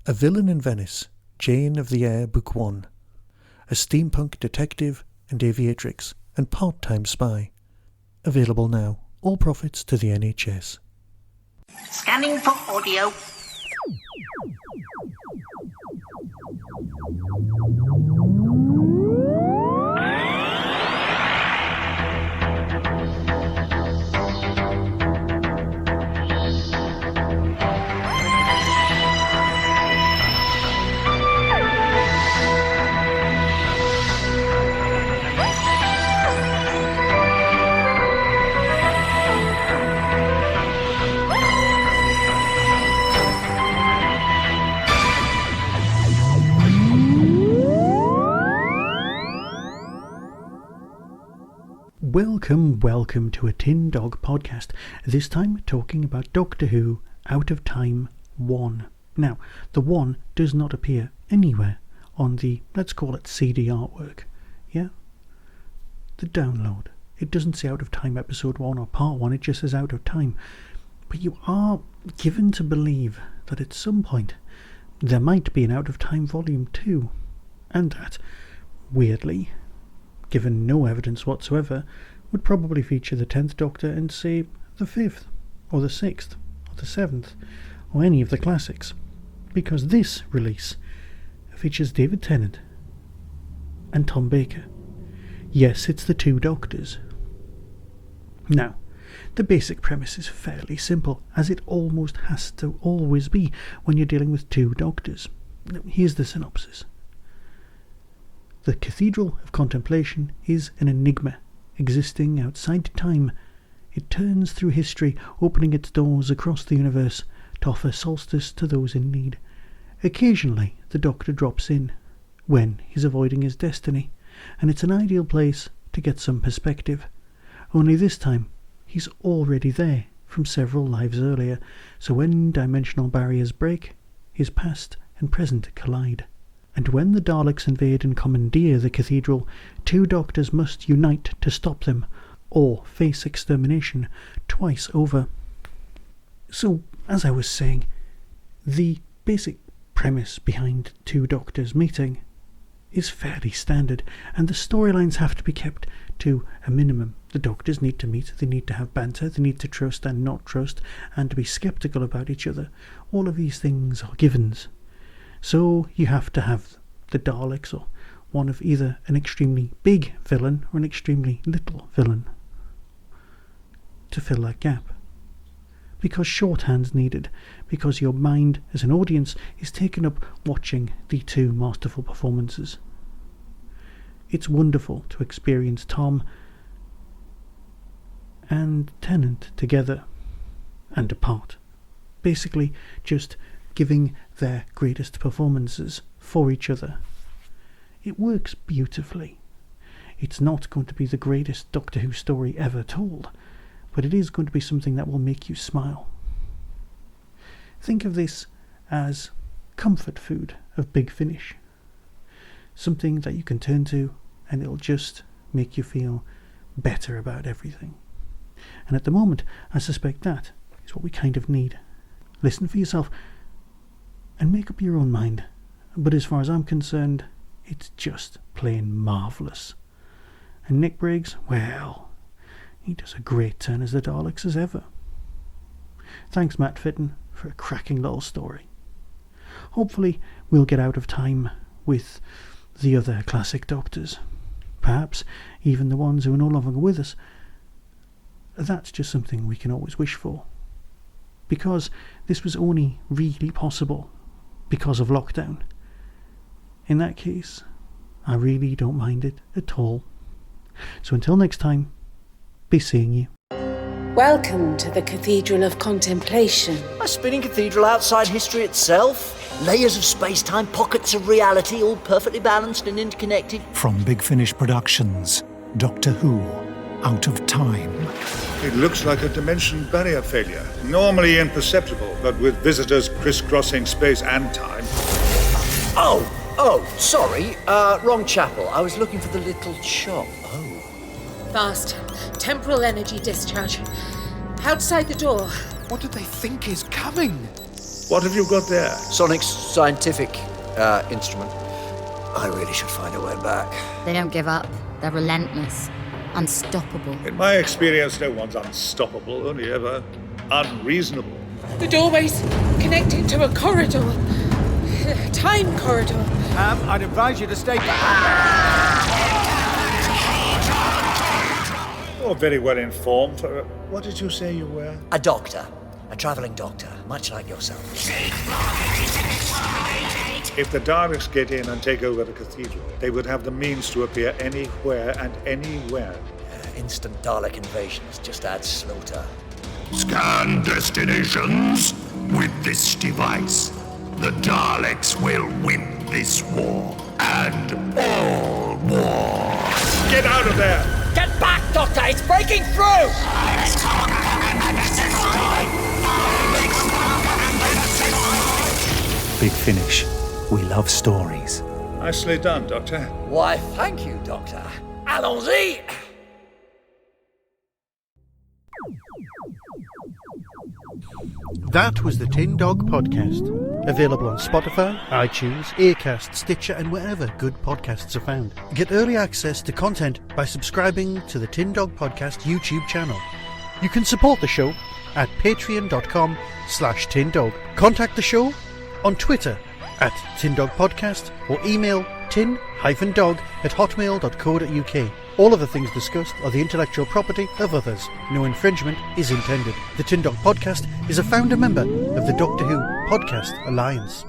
A Villain in Venice, Jane of the Air, Book 1. A steampunk detective and aviatrix and part-time spy. Available now. All profits to the NHS. Scanning for audio. Welcome to a Tin Dog podcast, this time talking about Doctor Who Out of Time 1. Now, the 1 does not appear anywhere on the, let's call it CD artwork, yeah? The download. It doesn't say Out of Time Episode 1 or Part 1, it just says Out of Time. But you are given to believe that at some point there might be an Out of Time Volume 2, and that, weirdly, given no evidence whatsoever, would probably feature the 10th Doctor and, say, the 5th, or the 6th, or the 7th, or any of the classics. Because this release features David Tennant and Tom Baker. Yes, it's the two Doctors. Now, the basic premise is fairly simple, as it almost has to always be when you're dealing with two Doctors. Here's the synopsis. The Cathedral of Contemplation is an enigma, existing outside time. It turns through history, opening its doors across the universe to offer solstice to those in need. Occasionally, the Doctor drops in, when he's avoiding his destiny, and it's an ideal place to get some perspective. Only this time, he's already there from several lives earlier, so when dimensional barriers break, his past and present collide. And when the Daleks invade and commandeer the cathedral, two Doctors must unite to stop them, or face extermination twice over. So, as I was saying, the basic premise behind two Doctors meeting is fairly standard, and the storylines have to be kept to a minimum. The Doctors need to meet, they need to have banter, they need to trust and not trust, and to be sceptical about each other. All of these things are givens. So you have to have the Daleks or one of either an extremely big villain or an extremely little villain to fill that gap. Because shorthand's needed, because your mind as an audience is taken up watching the two masterful performances. It's wonderful to experience Tom and Tennant together and apart. Basically just giving their greatest performances for each other. It works beautifully. It's not going to be the greatest Doctor Who story ever told, but it is going to be something that will make you smile. Think of this as comfort food of Big Finish. Something that you can turn to and it'll just make you feel better about everything. And at the moment, I suspect that is what we kind of need. Listen for yourself and make up your own mind. But as far as I'm concerned, it's just plain marvellous. And Nick Briggs, well, he does a great turn as the Daleks as ever. Thanks, Matt Fitton, for a cracking little story. Hopefully we'll get out of time with the other classic Doctors. Perhaps even the ones who are no longer with us. That's just something we can always wish for. Because this was only really possible because of lockdown. In that case, I really don't mind it at all. So until next time, be seeing you. Welcome to the Cathedral of Contemplation. A spinning cathedral outside history itself. Layers of space-time, pockets of reality, all perfectly balanced and interconnected. From Big Finish Productions, Doctor Who, Out of Time. It looks like a dimension barrier failure. Normally imperceptible, but with visitors crisscrossing space and time. Oh, sorry. Wrong chapel. I was looking for the little shop. Oh. Fast. Temporal energy discharge. Outside the door. What do they think is coming? What have you got there? Sonic's scientific instrument. I really should find a way back. They don't give up. They're relentless. Unstoppable. In my experience, no one's unstoppable, only ever unreasonable. The doorway's connecting to a corridor. A time corridor. I'd advise you to stay back. Oh, very well informed. What did you say you were? A doctor. A travelling doctor, much like yourself. If the Daleks get in and take over the cathedral, they would have the means to appear anywhere and anywhere. Instant Dalek invasions just add slaughter. Scan destinations. With this device, the Daleks will win this war and all wars. Get out of there! Get back, Doctor! It's breaking through! Big Finish. We love stories. Nicely done, Doctor. Why, thank you, Doctor. Allons-y! That was the Tin Dog Podcast. Available on Spotify, iTunes, Acast, Stitcher, and wherever good podcasts are found. Get early access to content by subscribing to the Tin Dog Podcast YouTube channel. You can support the show at patreon.com/tindog. Contact the show on Twitter at TindogPodcast or email tin-dog@hotmail.co.uk. All of the things discussed are the intellectual property of others. No infringement is intended. The Tin Dog Podcast is a founder member of the Doctor Who Podcast Alliance.